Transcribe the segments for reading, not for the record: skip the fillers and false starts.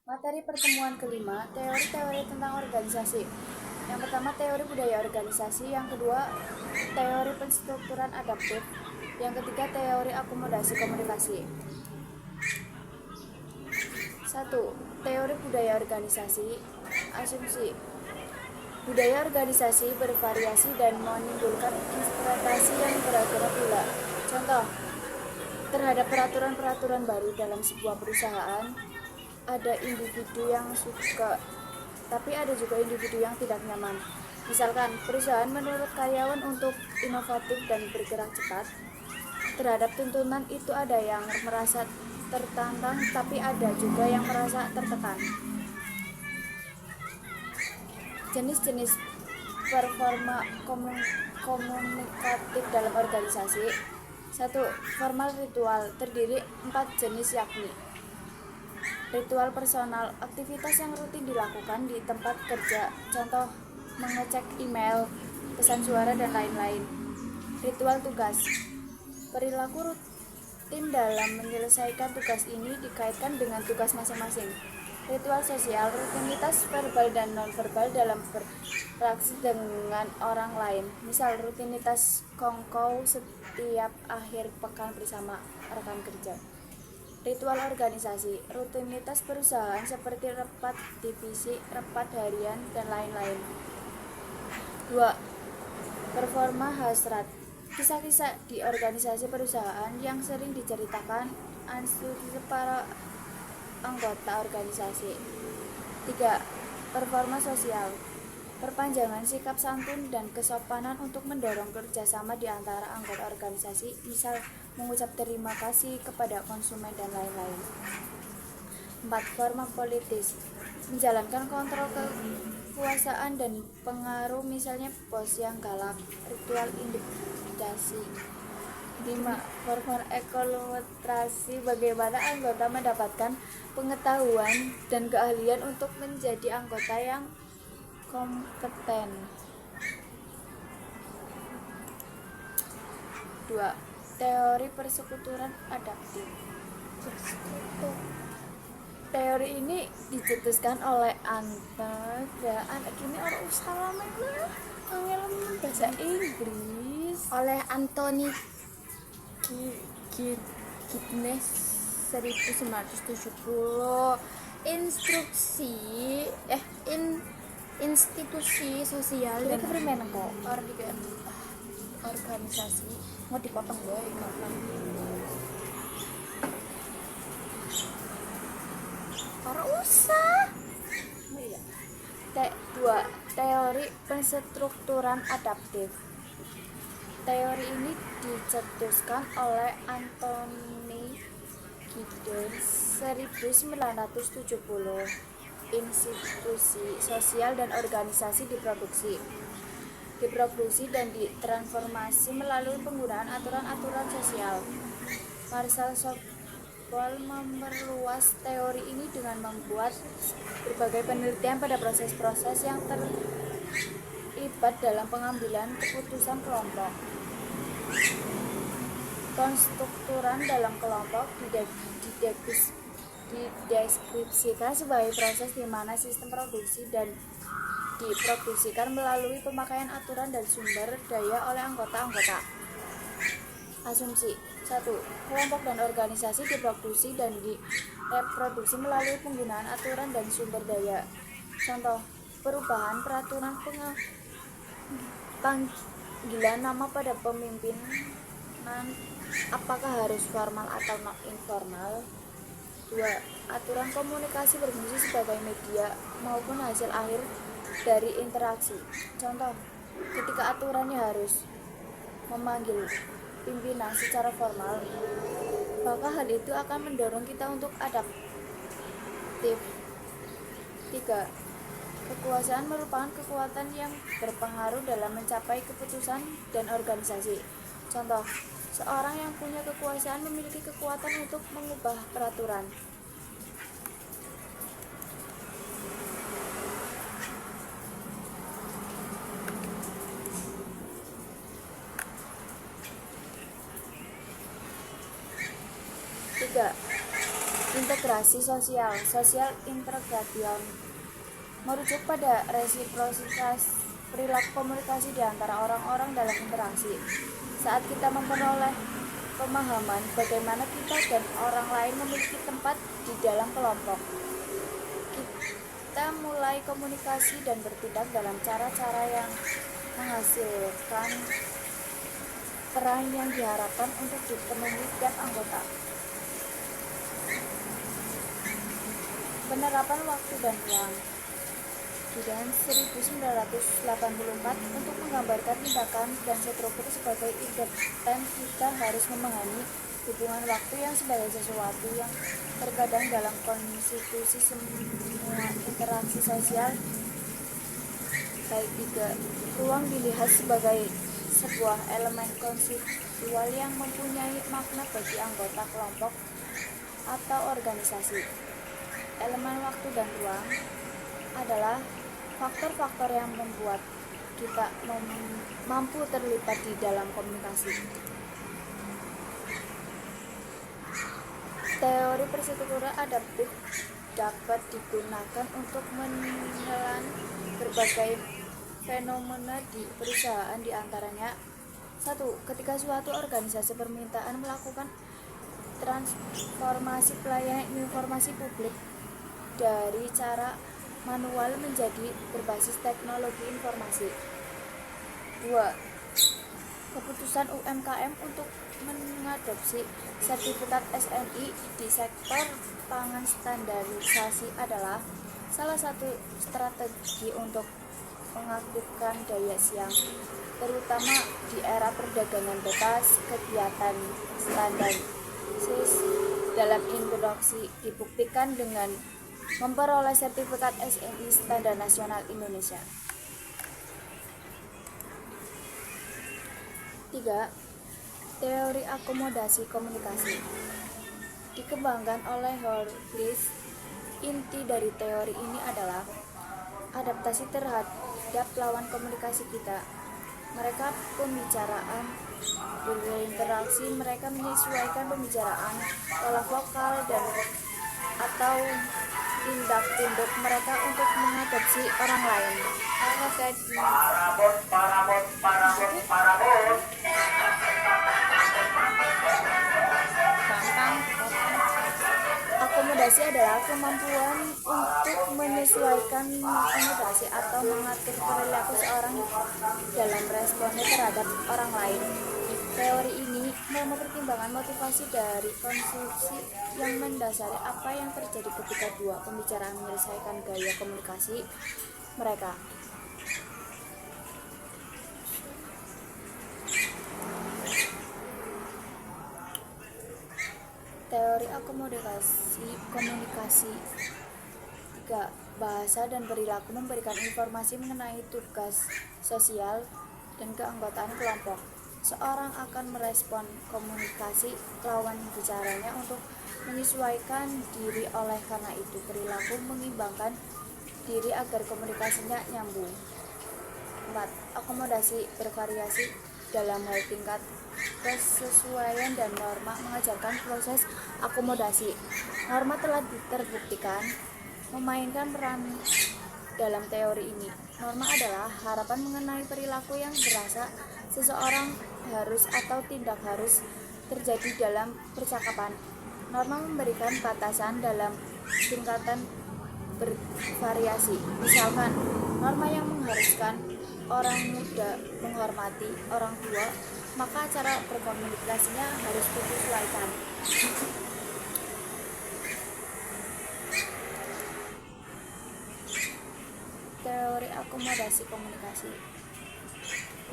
Materi pertemuan kelima, teori-teori tentang organisasi. Yang pertama, teori budaya organisasi. Yang kedua, teori penstrukturan adaptif. Yang ketiga, teori akomodasi komunikasi. 1. Teori budaya organisasi. Asumsi. Budaya organisasi bervariasi dan menimbulkan interpretasi yang beragam pula. Contoh, terhadap peraturan-peraturan baru dalam sebuah perusahaan, ada individu yang suka, tapi ada juga individu yang tidak nyaman. Misalkan, perusahaan menuntut karyawan untuk inovatif dan bergerak cepat. Terhadap tuntunan itu ada yang merasa tertantang, tapi ada juga yang merasa tertekan. Jenis-jenis performa komunikatif dalam organisasi. 1. Formal ritual, terdiri 4 jenis yakni: ritual personal, aktivitas yang rutin dilakukan di tempat kerja, contoh mengecek email, pesan suara, dan lain-lain. Ritual tugas, perilaku rutin dalam menyelesaikan tugas ini dikaitkan dengan tugas masing-masing. Ritual sosial, rutinitas verbal dan non-verbal dalam berinteraksi dengan orang lain, misal rutinitas kongkow setiap akhir pekan bersama rekan kerja. Ritual organisasi, rutinitas perusahaan seperti rapat divisi, rapat harian, dan lain-lain. 2. Performa hasrat, kisah-kisah di organisasi perusahaan yang sering diceritakan antusias para anggota organisasi. 3. Performa sosial, perpanjangan sikap santun dan kesopanan untuk mendorong kerjasama di antara anggota organisasi, misal mengucap terima kasih kepada konsumen dan lain-lain. 4. Forma politis, menjalankan kontrol kekuasaan dan pengaruh, misalnya bos yang galak, ritual intimidasi. 5. Forma ekolotrasi, bagaimana anggota mendapatkan pengetahuan dan keahlian untuk menjadi anggota yang kompeten. 2. Teori persekuturan adaptif. Teori ini dicetuskan oleh anak ini orang usaha mana bahasa Inggris oleh Anthony Giddens 1970. Institusi sosial dan organisasi mau dipotong gue orang usah. 2. Teori penstrukturan adaptif. Teori ini dicetuskan oleh Anthony Giddens 1970. Institusi sosial dan organisasi diproduksi dan ditransformasi melalui penggunaan aturan-aturan sosial. Marshall Shapiro memperluas teori ini dengan membuat berbagai penelitian pada proses-proses yang terlibat dalam pengambilan keputusan kelompok. Konstrukturan dalam kelompok dideskripsikan sebagai proses di mana sistem produksi dan diproduksikan melalui pemakaian aturan dan sumber daya oleh anggota-anggota. Asumsi. 1. Kelompok dan organisasi diproduksi dan direproduksi melalui penggunaan aturan dan sumber daya. Contoh, perubahan peraturan panggilan nama pada pemimpinan, apakah harus formal atau non informal. 2. Aturan komunikasi berfungsi sebagai media maupun hasil akhir dari interaksi. Contoh, ketika aturannya harus memanggil pimpinan secara formal, maka hal itu akan mendorong kita untuk adaptif. 3. Kekuasaan merupakan kekuatan yang berpengaruh dalam mencapai keputusan dan organisasi. Contoh, seorang yang punya kekuasaan memiliki kekuatan untuk mengubah peraturan. 3. Integrasi sosial, social integration, merujuk pada resiprositas perilaku komunikasi di antara orang-orang dalam interaksi. Saat kita memperoleh pemahaman bagaimana kita dan orang lain memiliki tempat di dalam kelompok, kita mulai komunikasi dan bertindak dalam cara-cara yang menghasilkan peran yang diharapkan untuk dipenuhi tiap anggota. Penerapan waktu dan ruang di tahun 1984 untuk menggambarkan tindakan dan struktur sebagai identen, kita harus memahami hubungan waktu yang sebagai sesuatu yang terkadang dalam konstitusi semua interaksi sosial. Baik tiga, ruang dilihat sebagai sebuah elemen konseptual yang mempunyai makna bagi anggota kelompok atau organisasi. Elemen waktu dan ruang adalah faktor-faktor yang membuat kita mampu terlibat di dalam komunikasi. Teori perstrukturan adaptif dapat digunakan untuk menelan berbagai fenomena di perusahaan, di antaranya 1. Ketika suatu organisasi permintaan melakukan transformasi pelayanan informasi publik dari cara manual menjadi berbasis teknologi informasi. 2. Keputusan UMKM untuk mengadopsi sertifikat SNI di sektor pangan standarisasi adalah salah satu strategi untuk mengaktifkan daya saing, terutama di era perdagangan bebas. Kegiatan standarisasi dalam introduksi dibuktikan dengan memperoleh sertifikat SNI Standar Nasional Indonesia. 3. Teori akomodasi komunikasi dikembangkan oleh Horowitz. Inti dari teori ini adalah adaptasi terhadap lawan komunikasi kita. Mereka pembicaraan berinteraksi, mereka menyesuaikan pembicaraan, pola vokal dan atau tindak tanduk mereka untuk mengadopsi orang lain. Akomodasi adalah kemampuan untuk menyesuaikan akomodasi atau mengatur perilaku seorang dalam responnya terhadap orang lain. Teori ini mempertimbangkan motivasi dari konstruksi yang mendasari apa yang terjadi ketika dua pembicaraan menyelesaikan gaya komunikasi mereka. Teori akomodasi komunikasi 3. Bahasa dan perilaku memberikan informasi mengenai tugas sosial dan keanggotaan kelompok. Seorang akan merespon komunikasi lawan bicaranya untuk menyesuaikan diri. Oleh karena itu, perilaku mengimbangkan diri agar komunikasinya nyambung. 4. Akomodasi bervariasi dalam hal tingkat kesesuaian dan norma mengajarkan proses akomodasi. Norma telah terbuktikan memainkan peran dalam teori ini. Norma adalah harapan mengenai perilaku yang berasa seseorang harus atau tidak harus terjadi dalam percakapan. Norma memberikan batasan dalam tingkatan bervariasi. Misalkan, norma yang mengharuskan orang muda menghormati orang tua, maka cara berkomunikasinya harus disesuaikan. Teori akomodasi komunikasi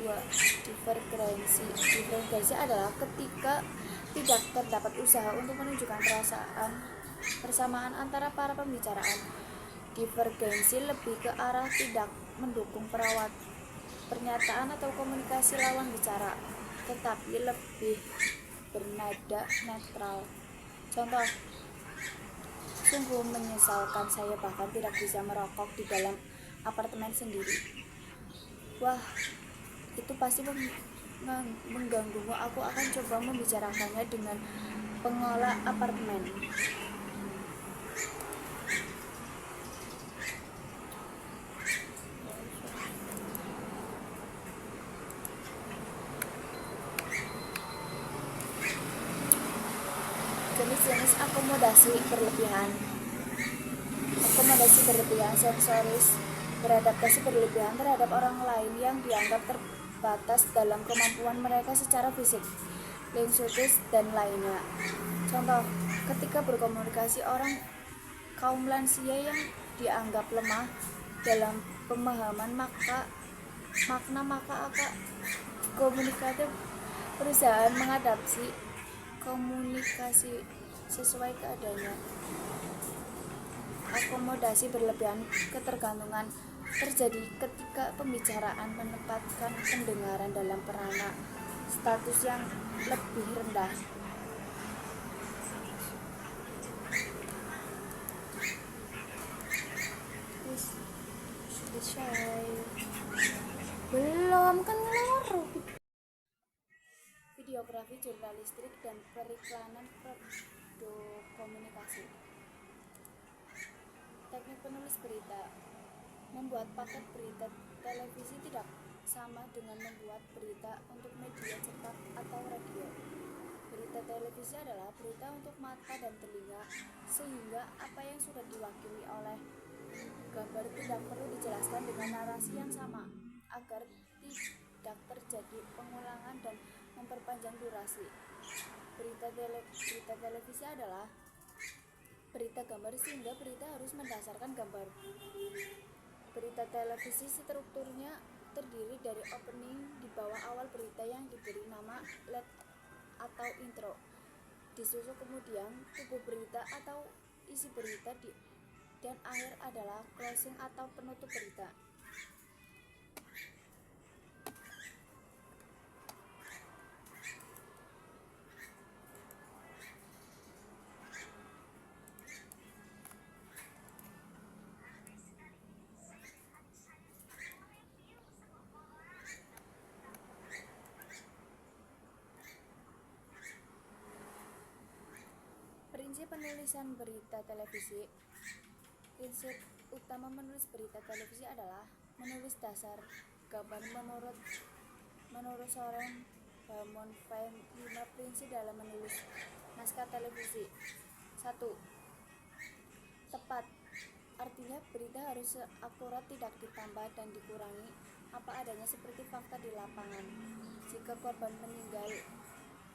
2. Divergensi adalah ketika tidak terdapat usaha untuk menunjukkan persamaan antara para pembicaraan. Divergensi lebih ke arah tidak mendukung pernyataan atau komunikasi lawan bicara, tetapi lebih bernada netral. Contoh, sungguh menyesalkan saya bahkan tidak bisa merokok di dalam apartemen sendiri. Wah, itu pasti mengganggumu. Aku akan coba membicarakannya dengan pengelola apartemen. Akomodasi berlebihan sensoris, beradaptasi berlebihan terhadap orang lain yang dianggap terbatas dalam kemampuan mereka secara fisik, lingkungan, dan lainnya. Contoh, ketika berkomunikasi orang kaum lansia yang dianggap lemah dalam pemahaman makna komunikatif, perusahaan mengadaptasi komunikasi sesuai keadaannya. Akomodasi berlebihan ketergantungan terjadi ketika pembicaraan menempatkan pendengaran dalam peranan status yang lebih rendah. Selesai. Belum kan ngeluar. Videografi, jurnalistik, dan periklanan komunikasi. Teknik penulis berita. Membuat paket berita televisi tidak sama dengan membuat berita untuk media cetak atau radio. Berita televisi adalah berita untuk mata dan telinga, sehingga apa yang sudah diwakili oleh gambar tidak perlu dijelaskan dengan narasi yang sama, agar tidak terjadi pengulangan dan memperpanjang durasi. Berita televisi adalah berita gambar, sehingga berita harus mendasarkan gambar. Berita televisi strukturnya terdiri dari opening di bawah awal berita yang diberi nama lead atau intro, disusul kemudian tubuh berita atau isi berita dan akhir adalah closing atau penutup berita. Prinsip penulisan berita televisi. Prinsip utama menulis berita televisi adalah menulis dasar gambar menurut Soren Baumann-Fein. 5 prinsip dalam menulis naskah televisi. 1. Tepat. Artinya berita harus akurat, tidak ditambah dan dikurangi apa adanya seperti fakta di lapangan. Jika korban meninggal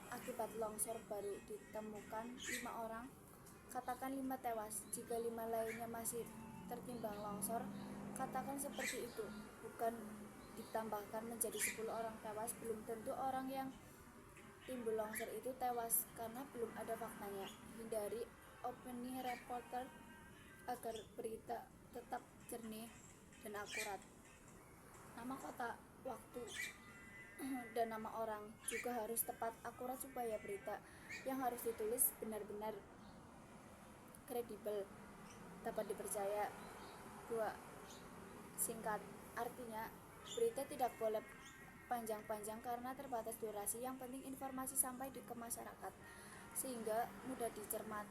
akibat longsor baru ditemukan 5 orang, katakan 5 tewas. Jika 5 lainnya masih tertimbang longsor, katakan seperti itu. Bukan ditambahkan menjadi 10 orang tewas. Belum tentu orang yang timbul longsor itu tewas karena belum ada faktanya. Hindari opini reporter agar berita tetap jernih dan akurat. Nama kota, waktu, dan nama orang juga harus tepat, akurat supaya berita yang harus ditulis benar-benar kredibel, dapat dipercaya. 2. Singkat. Artinya berita tidak boleh panjang-panjang karena terbatas durasi. Yang penting informasi sampai ke masyarakat sehingga mudah dicermat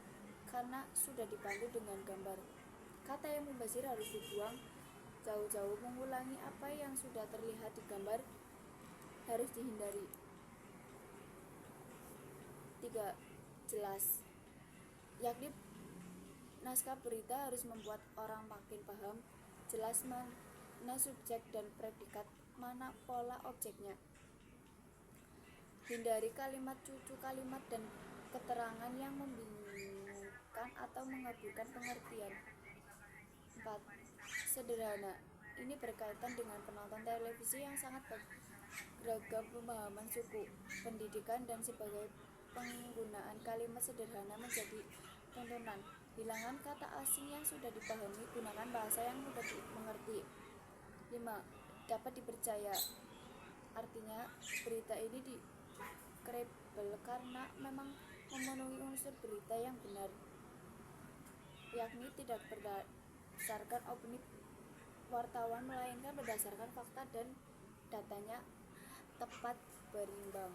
karena sudah dibantu dengan gambar. Kata yang mubazir harus dibuang jauh-jauh. Mengulangi apa yang sudah terlihat di gambar harus dihindari. 3. Jelas. Yakni naskah berita harus membuat orang makin paham, jelas mana subjek dan predikat, mana pola objeknya. Hindari kalimat cucu kalimat dan keterangan yang membingungkan atau mengaburkan pengertian. 4. Sederhana. Ini berkaitan dengan penonton televisi yang sangat beragam pemahaman suku, pendidikan, dan sebagai penggunaan kalimat sederhana menjadi tuntunan. Hilangkan kata asing yang sudah dipahami, gunakan bahasa yang mudah dimengerti. 5. Dapat dipercaya. Artinya berita ini dikredibel karena memang memenuhi unsur berita yang benar, yakni tidak berdasarkan opini wartawan melainkan berdasarkan fakta dan datanya tepat, berimbang.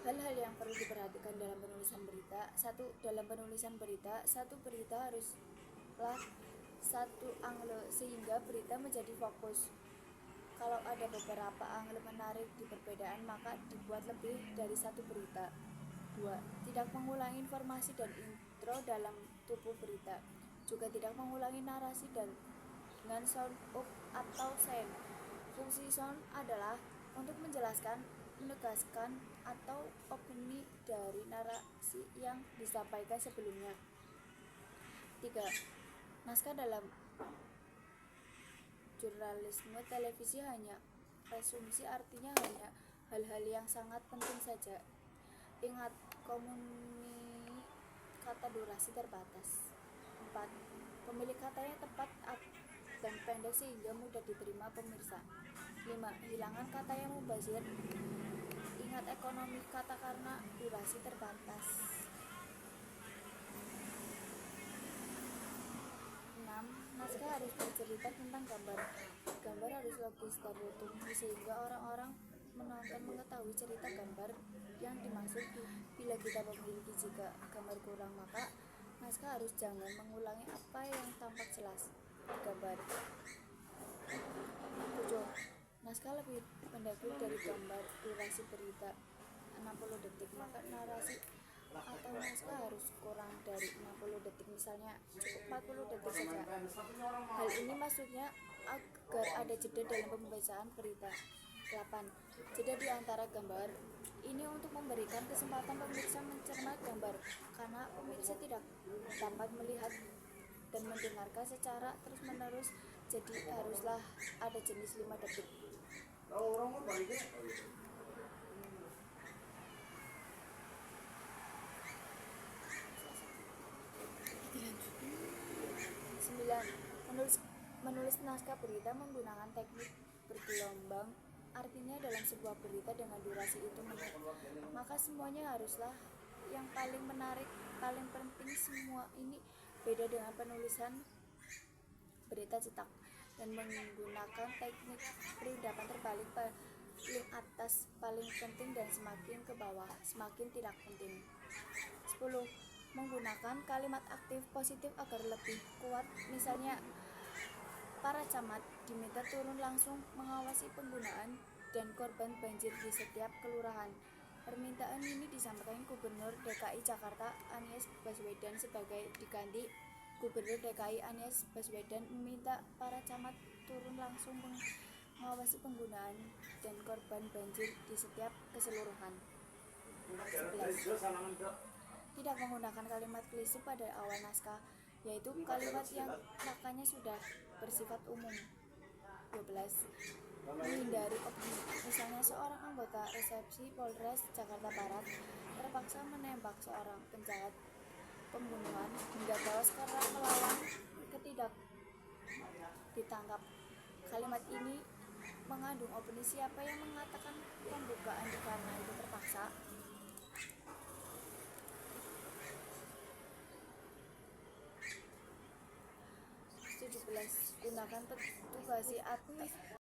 Hal-hal yang perlu diperhatikan dalam penulisan berita. 1. Dalam penulisan berita, satu berita haruslah satu angle sehingga berita menjadi fokus. Kalau ada beberapa angle menarik di perbedaan, maka dibuat lebih dari satu berita. 2. Tidak mengulangi informasi dan intro dalam tubuh berita. Juga tidak mengulangi narasi dengan sound up atau sound. Fungsi sound adalah untuk menjelaskan, menegaskan, atau opini dari narasi yang disampaikan sebelumnya. 3. Naskah dalam jurnalisme televisi hanya resumsi, artinya hanya hal-hal yang sangat penting saja. Ingat, kata durasi terbatas. 4. Pemilih katanya tepat dan pendek sehingga mudah diterima pemirsa. 5. Hilangkan kata yang mubazir. Ingat ekonomi kata karena durasi terbatas. 6. Naskah harus bercerita tentang gambar. Gambar harus logis dan utuh sehingga orang-orang menonton mengetahui cerita gambar yang dimaksud. Bila kita memiliki jika gambar kurang, maka naskah harus jangan mengulangi apa yang tampak jelas di gambar. 7. Naskah lebih pendek dari gambar. Durasi berita 60 detik, maka narasi atau naskah harus kurang dari 60 detik, misalnya cukup 40 detik saja. Hal ini maksudnya agar ada jeda dalam pembacaan berita. 8. Jeda di antara gambar. Ini untuk memberikan kesempatan pemirsa mencerna gambar, karena pemirsa tidak dapat melihat dan mendengarkan secara terus-menerus, jadi haruslah ada jenis 5 detik. 9. Menulis naskah berita menggunakan teknik bergelombang, artinya dalam sebuah berita dengan durasi itu menit, maka semuanya haruslah yang paling menarik, paling penting. Semua ini beda dengan penulisan berita cetak dan menggunakan teknik perindapan terbalik, paling atas paling penting dan semakin ke bawah semakin tidak penting. 10. Menggunakan kalimat aktif positif agar lebih kuat, misalnya para camat diminta turun langsung mengawasi penggunaan dan korban banjir di setiap kelurahan. Permintaan ini disampaikan Gubernur DKI Jakarta Anies Baswedan sebagai diganti Gubernur DKI Anies Baswedan meminta para camat turun langsung mengawasi penggunaan dan korban banjir di setiap keseluruhan. 11. Tidak menggunakan kalimat klise pada awal naskah, yaitu kalimat yang maknanya sudah bersifat umum. 12. Menghindari opini, misalnya seorang anggota resepsi Polres Jakarta Barat terpaksa menembak seorang penjahat pembunuhan hingga tewas karena melawan ketidak ditangkap. Kalimat ini mengandung opini siapa yang mengatakan pembukaan karena itu terpaksa. 17. Gunakan tugasi